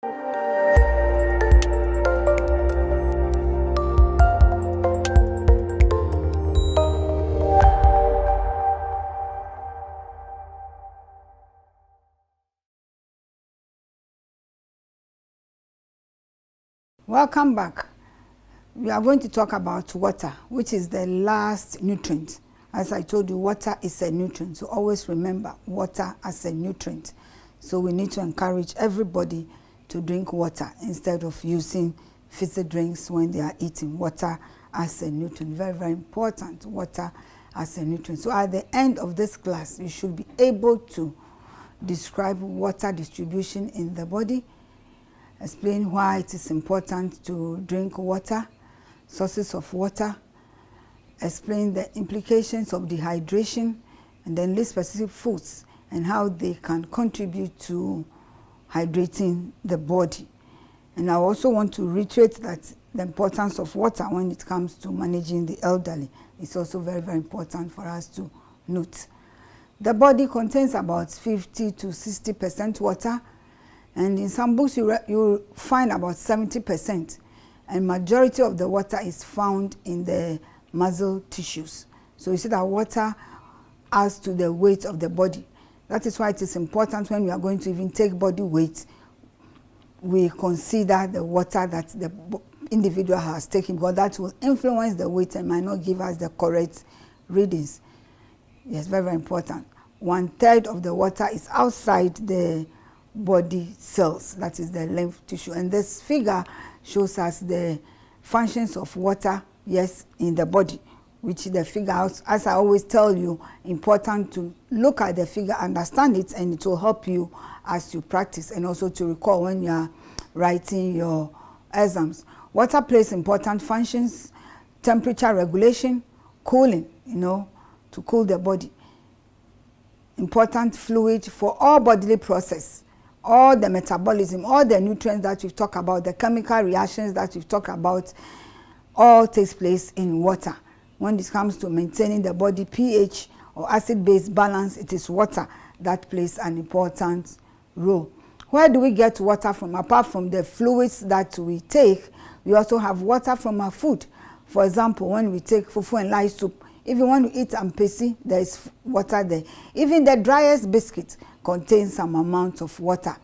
Welcome back. We are going to talk about water, which is the last nutrient. As I told you, water is a nutrient. So always remember water as a nutrient. So we need to encourage everybody to drink water instead of using fizzy drinks when they are eating. Water as a nutrient. Very, very important. Water as a nutrient. So at the end of this class, you should be able to describe water distribution in the body, explain why it is important to drink water, sources of water, explain the implications of dehydration, and then list specific foods and how they can contribute to hydrating the body. And I also want to reiterate that the importance of water when it comes to managing the elderly is also very, very important for us to note. The body contains about 50 to 60% water, and in some books you find about 70%, and majority of the water is found in the muscle tissues. So you see that water adds to the weight of the body. That is why it is important when we are going to even take body weight, we consider the water that the individual has taken, because that will influence the weight and might not give us the correct readings. Yes, very, very important. 1/3 of the water is outside the body cells, that is the lymph tissue, and this figure shows us the functions of water, yes, in the body, which the figure, as I always tell you, important to look at the figure, understand it, and it will help you as you practice, and also to recall when you are writing your exams. Water plays important functions: temperature regulation, cooling, to cool the body, important fluid for all bodily process, all the metabolism, all the nutrients that we've talked about, the chemical reactions that we've talked about, all takes place in water. When it comes to maintaining the body pH or acid-base balance, it is water that plays an important role. Where do we get water from? Apart from the fluids that we take, we also have water from our food. For example, when we take fufu and light soup, even when we eat ampesi, there is water there. Even the driest biscuit contains some amount of water.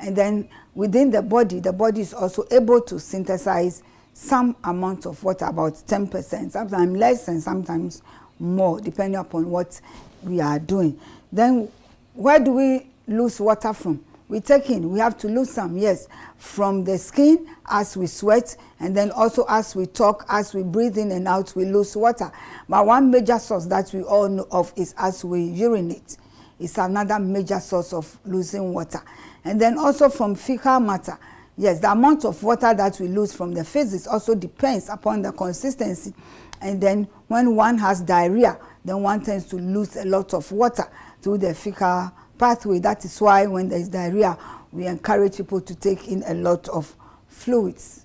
And then within the body is also able to synthesize some amount of water, about 10%, sometimes less and sometimes more, depending upon what we are doing. Then where do we lose water from? We have to lose some, yes, from the skin as we sweat, and then also as we talk, as we breathe in and out, we lose water. But one major source that we all know of is as we urinate. It's another major source of losing water. And then also from fecal matter. Yes, the amount of water that we lose from the feces also depends upon the consistency. And then when one has diarrhea, then one tends to lose a lot of water through the fecal pathway. That is why when there is diarrhea, we encourage people to take in a lot of fluids.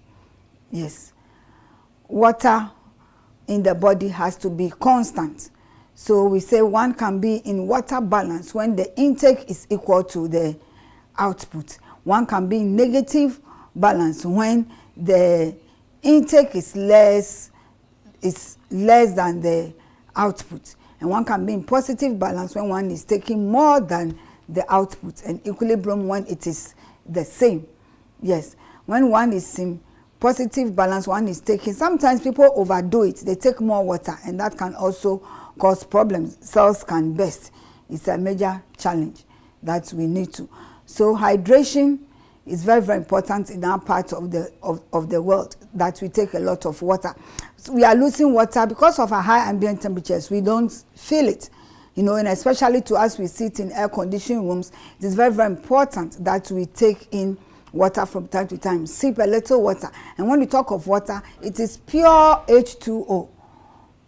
Yes. Water in the body has to be constant. So we say one can be in water balance when the intake is equal to the output. One can be in negative balance when the intake is less than the output. And one can be in positive balance when one is taking more than the output, and equilibrium when it is the same. Yes, when one is in positive balance, one is taking, sometimes people overdo it, they take more water, and that can also cause problems. Cells can burst. It's a major challenge that we need to. So hydration is very, very important in our part of the world, that we take a lot of water. So we are losing water because of our high ambient temperatures. We don't feel it, and especially to us, we sit in air-conditioned rooms. It is very, very important that we take in water from time to time. Sip a little water. And when we talk of water, it is pure H2O.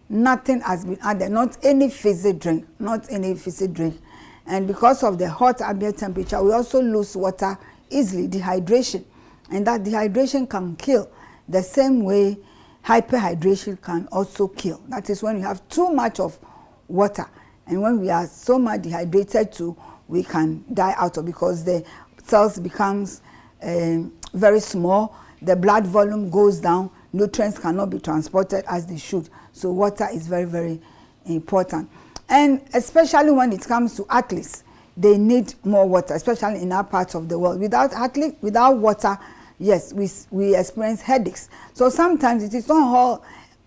Nothing has been added, not any fizzy drink, And because of the hot ambient temperature, we also lose water easily, dehydration. And that dehydration can kill the same way hyperhydration can also kill. That is when you have too much of water. And when we are so much dehydrated too, we can die out of, because the cells becomes very small. The blood volume goes down. Nutrients cannot be transported as they should. So water is very, very important. And especially when it comes to athletes, they need more water, especially in our parts of the world. Without water, yes, we experience headaches. So sometimes it is not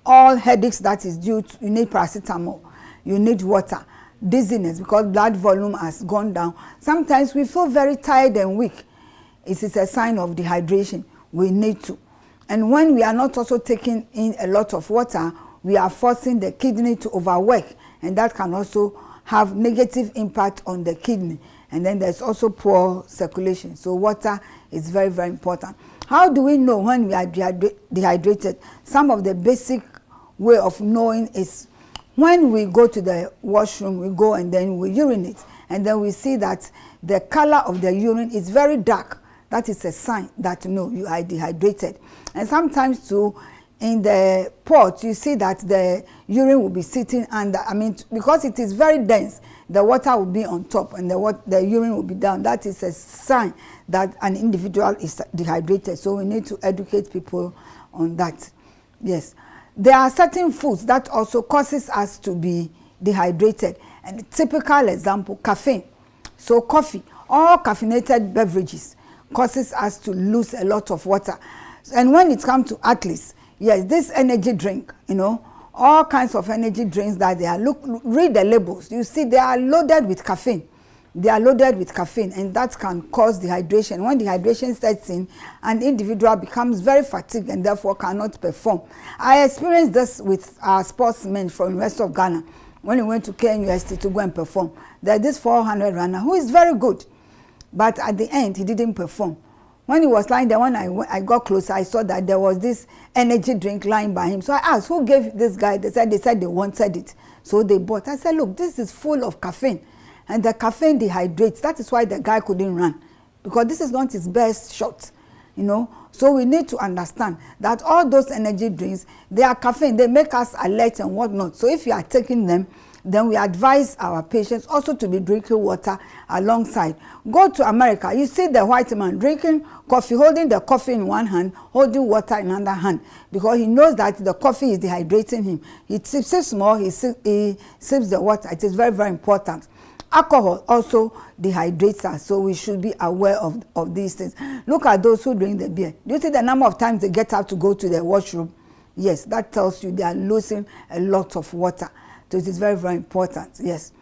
all headaches that is due to, you need paracetamol, you need water. Dizziness, because blood volume has gone down. Sometimes we feel very tired and weak. It is a sign of dehydration. We need to. And when we are not also taking in a lot of water, we are forcing the kidney to overwork, and that can also have negative impact on the kidney. And then there's also poor circulation. So water is very, very important. How do we know when we are dehydrated? Some of the basic way of knowing is when we go to the washroom, we go and then we urinate, and then we see that the color of the urine is very dark. That is a sign that no, you are dehydrated. And sometimes too, in the pot, you see that the urine will be sitting under, because it is very dense, the water will be on top and the urine will be down. That is a sign that an individual is dehydrated. So we need to educate people on that. Yes. There are certain foods that also causes us to be dehydrated. And a typical example, caffeine. So coffee, all caffeinated beverages causes us to lose a lot of water. And when it comes to athletes, yes, this energy drink, all kinds of energy drinks that they are, read the labels. You see, they are loaded with caffeine. They are loaded with caffeine, and that can cause dehydration. When dehydration sets in, an individual becomes very fatigued and therefore cannot perform. I experienced this with our sportsmen from the rest of Ghana when he went to KNUST to go and perform. There's this 400 runner who is very good, but at the end, he didn't perform. When he was lying there, when I got closer, I saw that there was this energy drink lying by him. So I asked, who gave this guy? They said they wanted it. So they bought. I said, look, this is full of caffeine. And the caffeine dehydrates. That is why the guy couldn't run. Because this is not his best shot. So we need to understand that all those energy drinks, they are caffeine. They make us alert and whatnot. So if you are taking them, then we advise our patients also to be drinking water alongside. Go to America, you see the white man drinking coffee, holding the coffee in one hand, holding water in another hand, because he knows that the coffee is dehydrating him. He sips more, he sips the water. It is very, very important. Alcohol also dehydrates us, so we should be aware of these things. Look at those who drink the beer. Do you see the number of times they get up to go to the washroom? Yes, that tells you they are losing a lot of water. So it is very, very important. Yes.